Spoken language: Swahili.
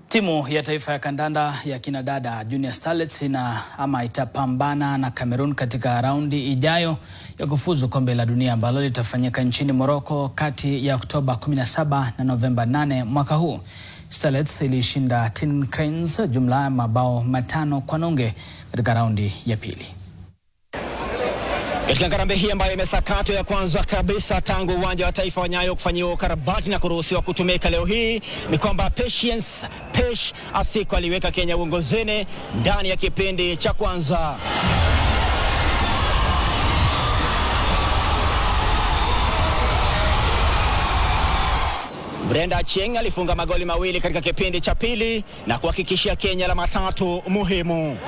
Timu ya taifa ya kandanda ya kinadada Junior Starlets itapambana na Cameroon katika raundi ijayo ya kufuzu kombe la dunia ambalo litafanyika nchini Morocco kati ya Oktoba 17 na Novemba 8 mwaka huu. Starlets ilishinda Tin Cranes jumla ya mabao 5-0 katika raundi ya pili. Katika ngarambe hii ambayo imesakatwa ya kwanza kabisa tangu uwanja wa taifa wa Nyayo kufanyiwa ukarabati na kuruhusiwa kutumika leo hii, ni kwamba Pesh Asiko aliweka Kenya uongozini ndani ya kipindi cha kwanza. Brenda Achieng alifunga magoli mawili katika kipindi cha pili na kuhakikishia Kenya alama 3 muhimu.